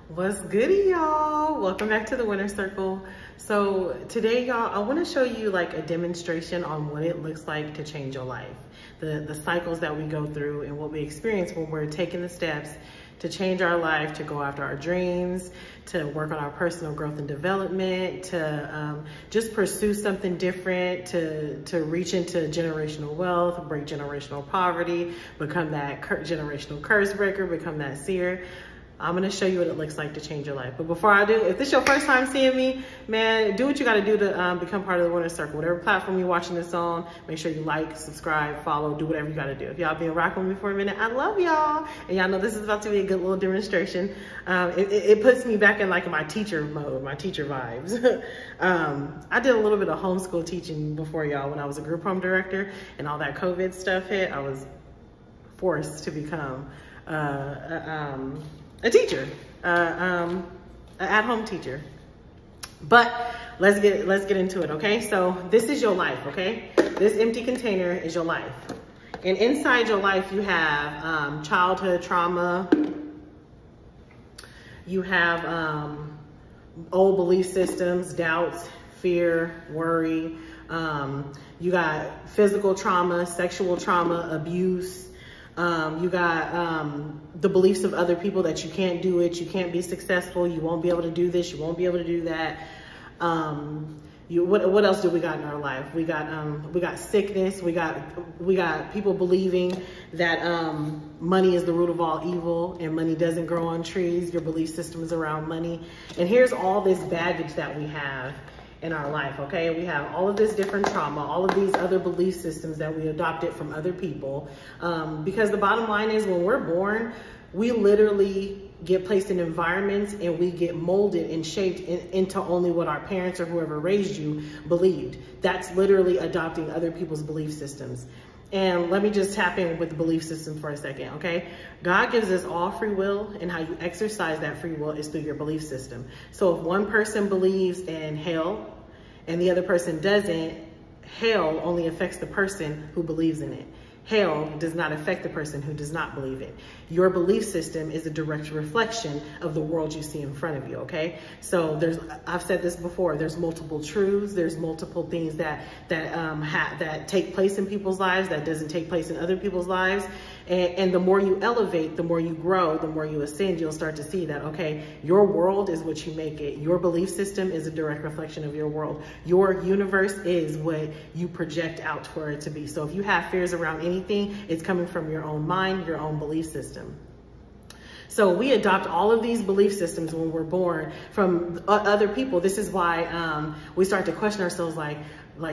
What's goody, y'all? Welcome back to the Winner Circle. So today, y'all, I want to show you like a demonstration on what it looks like to change your life. The cycles that we go through and what we experience when we're taking the steps to change our life, to go after our dreams, to work on our personal growth and development, to just pursue something different, to reach into generational wealth, break generational poverty, become that generational curse breaker, become that seer. I'm gonna show you what it looks like to change your life. But before I do, if this is your first time seeing me, man, do what you gotta do to become part of the Winner Circle. Whatever platform you're watching this on, make sure you like, subscribe, follow, do whatever you gotta do. If y'all been rocking with me for a minute, I love y'all. And y'all know this is about to be a good little demonstration. It puts me back in like my teacher mode, my teacher vibes. I did a little bit of homeschool teaching before, y'all, when I was a group home director and all that COVID stuff hit. I was forced to become a teacher, an at-home teacher. But let's get into it, okay? So this is your life, okay? This empty container is your life. And inside your life, you have childhood trauma. You have old belief systems, doubts, fear, worry. You got physical trauma, sexual trauma, abuse. You got the beliefs of other people that you can't do it, you can't be successful, you won't be able to do this, you won't be able to do that. What else do we got in our life? We got sickness. We got people believing that money is the root of all evil and money doesn't grow on trees. Your belief system is around money. And here's all this baggage that we have in our life, okay? We have all of this different trauma, all of these other belief systems that we adopted from other people. Because the bottom line is, when we're born, we literally get placed in environments and we get molded and shaped into only what our parents or whoever raised you believed. That's literally adopting other people's belief systems. And let me just tap in with the belief system for a second, okay? God gives us all free will, and how you exercise that free will is through your belief system. So if one person believes in hell and the other person doesn't, hell only affects the person who believes in it. Hell does not affect the person who does not believe it. Your belief system is a direct reflection of the world you see in front of you, okay? So I've said this before, there's multiple truths, there's multiple things that take place in people's lives that doesn't take place in other people's lives. And the more you elevate, the more you grow, the more you ascend, you'll start to see that, okay, your world is what you make it. Your belief system is a direct reflection of your world. Your universe is what you project out for it to be. So if you have fears around anything, it's coming from your own mind, your own belief system. So we adopt all of these belief systems when we're born from other people. This is why we start to question ourselves like,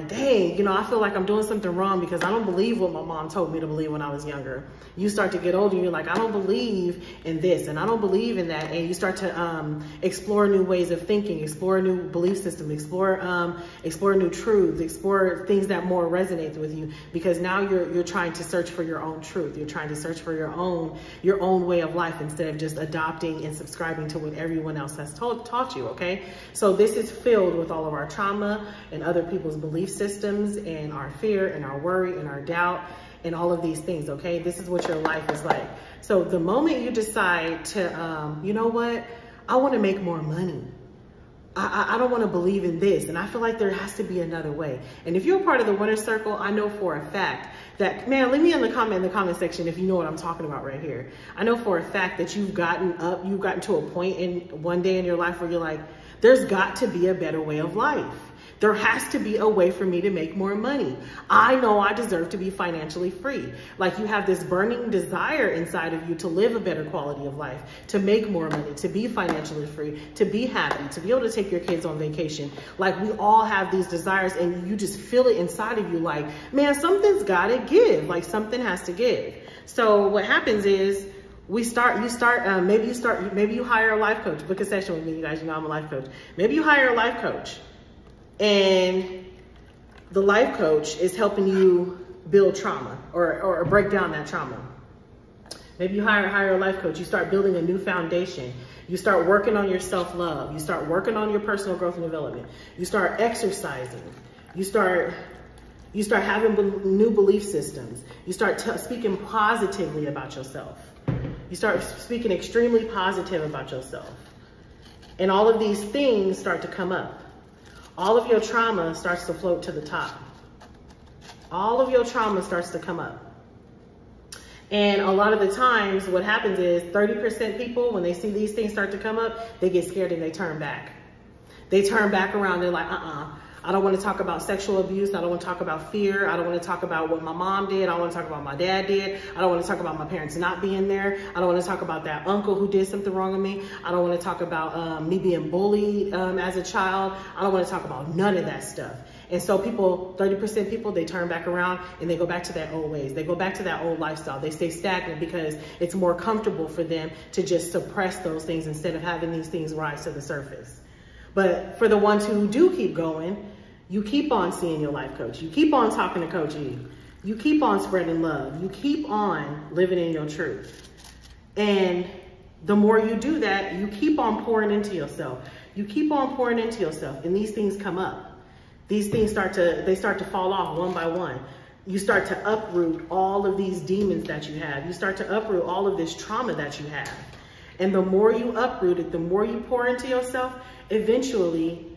dang, you know, I feel like I'm doing something wrong because I don't believe what my mom told me to believe when I was younger. You start to get older and you're like, I don't believe in this and I don't believe in that. And you start to explore new ways of thinking, explore a new belief system, explore new truths, explore things that more resonate with you, because now you're trying to search for your own truth. You're trying to search for your own way of life instead of just adopting and subscribing to what everyone else has taught you, okay? So this is filled with all of our trauma and other people's belief systems and our fear and our worry and our doubt and all of these things, okay? This is what your life is like. So the moment you decide to, you know what? I want to make more money. I don't want to believe in this. And I feel like there has to be another way. And if you're a part of the Winner Circle, I know for a fact that, man, leave me in the comment section if you know what I'm talking about right here. I know for a fact that you've gotten to a point in one day in your life where you're like, there's got to be a better way of life. There has to be a way for me to make more money. I know I deserve to be financially free. Like, you have this burning desire inside of you to live a better quality of life, to make more money, to be financially free, to be happy, to be able to take your kids on vacation. Like, we all have these desires and you just feel it inside of you like, man, something's gotta give. Like, something has to give. So what happens is, maybe you hire a life coach. Book a session with me, you guys, you know I'm a life coach. Maybe you hire a life coach. And the life coach is helping you build trauma or break down that trauma. Maybe you hire a life coach. You start building a new foundation. You start working on your self-love. You start working on your personal growth and development. You start exercising. You start having new belief systems. You start speaking positively about yourself. You start speaking extremely positive about yourself. And all of these things start to come up. All of your trauma starts to float to the top. All of your trauma starts to come up. And a lot of the times what happens is 30% people, when they see these things start to come up, they get scared and they turn back. They turn back around. They're like, I don't want to talk about sexual abuse. I don't want to talk about fear. I don't want to talk about what my mom did. I don't want to talk about what my dad did. I don't want to talk about my parents not being there. I don't want to talk about that uncle who did something wrong to me. I don't want to talk about me being bullied as a child. I don't want to talk about none of that stuff. And so people, 30% people, they turn back around and they go back to that old ways. They go back to that old lifestyle. They stay stagnant because it's more comfortable for them to just suppress those things instead of having these things rise to the surface. But for the ones who do keep going, you keep on seeing your life coach. You keep on talking to Coach E. You keep on spreading love. You keep on living in your truth. And the more you do that, you keep on pouring into yourself. You keep on pouring into yourself, and these things come up. These things start to fall off one by one. You start to uproot all of these demons that you have. You start to uproot all of this trauma that you have. And the more you uproot it, the more you pour into yourself, eventually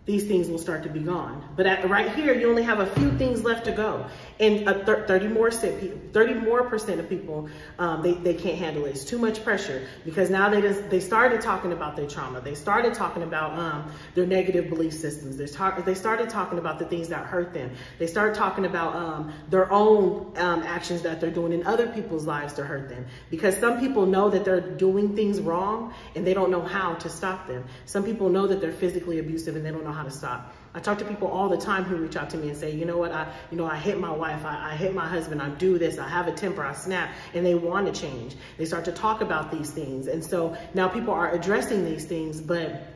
these things will start to be gone. But right here, you only have a few things left to go. And 30 more percent of people, they can't handle it. It's too much pressure, because now they started talking about their trauma. They started talking about their negative belief systems. They started talking about the things that hurt them. They started talking about their own actions that they're doing in other people's lives to hurt them. Because some people know that they're doing things wrong and they don't know how to stop them. Some people know that they're physically abusive and they don't know how to stop. I talk to people all the time who reach out to me and say, you know what, I hit my wife, I hit my husband, I do this, I have a temper, I snap, and they want to change. They start to talk about these things. And so now people are addressing these things, but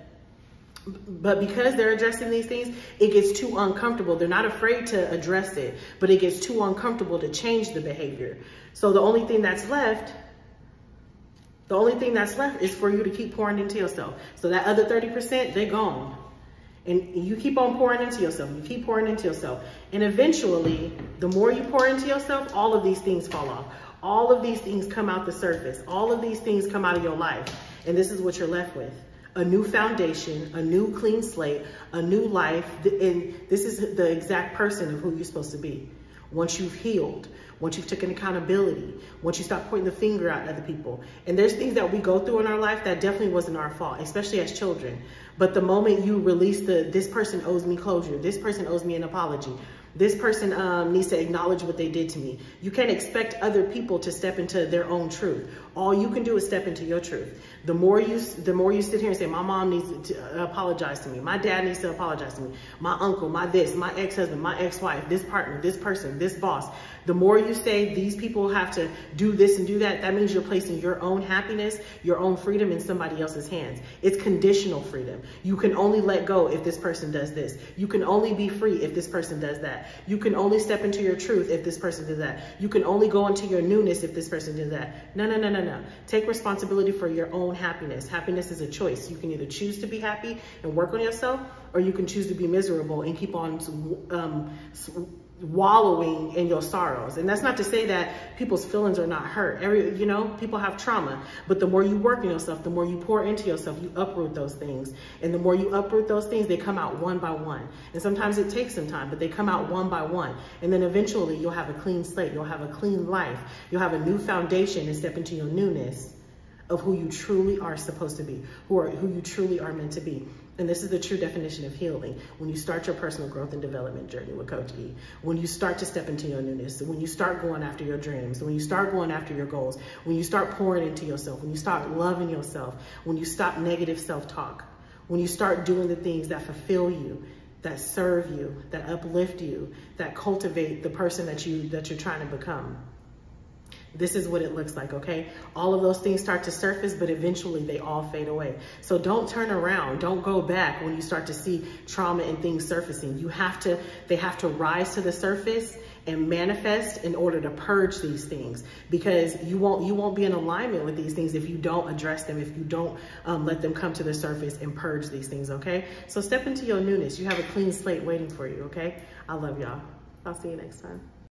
because they're addressing these things, it gets too uncomfortable. They're not afraid to address it, but it gets too uncomfortable to change the behavior. So the only thing that's left is for you to keep pouring into yourself. So that other 30%, they're gone. And you keep on pouring into yourself. You keep pouring into yourself. And eventually, the more you pour into yourself, all of these things fall off. All of these things come out the surface. All of these things come out of your life. And this is what you're left with. A new foundation, a new clean slate, a new life. And this is the exact person of who you're supposed to be. Once you've healed, once you've taken accountability, once you stop pointing the finger at other people. And there's things that we go through in our life that definitely wasn't our fault, especially as children. But the moment you release this person owes me closure, this person owes me an apology, this person needs to acknowledge what they did to me. You can't expect other people to step into their own truth. All you can do is step into your truth. The more you sit here and say, my mom needs to apologize to me, my dad needs to apologize to me, my uncle, my this, my ex-husband, my ex-wife, this partner, this person, this boss. The more you say these people have to do this and do that, that means you're placing your own happiness, your own freedom in somebody else's hands. It's conditional freedom. You can only let go if this person does this. You can only be free if this person does that. You can only step into your truth if this person does that. You can only go into your newness if this person does that. No, no, no, no, no. Take responsibility for your own happiness. Happiness is a choice. You can either choose to be happy and work on yourself, or you can choose to be miserable and keep on wallowing in your sorrows. And that's not to say that people's feelings are not hurt. People have trauma, but the more you work on yourself, the more you pour into yourself, you uproot those things. And the more you uproot those things, they come out one by one. And sometimes it takes some time, but they come out one by one. And then eventually you'll have a clean slate. You'll have a clean life. You'll have a new foundation and step into your newness of who you truly are supposed to be, who you truly are meant to be. And this is the true definition of healing. When you start your personal growth and development journey with Coach E, when you start to step into your newness, when you start going after your dreams, when you start going after your goals, when you start pouring into yourself, when you start loving yourself, when you stop negative self-talk, when you start doing the things that fulfill you, that serve you, that uplift you, that cultivate the person that you're trying to become. This is what it looks like, okay? All of those things start to surface, but eventually they all fade away. So don't turn around. Don't go back when you start to see trauma and things surfacing. They have to rise to the surface and manifest in order to purge these things, because you won't be in alignment with these things if you don't address them, if you don't let them come to the surface and purge these things, okay? So step into your newness. You have a clean slate waiting for you, okay? I love y'all. I'll see you next time.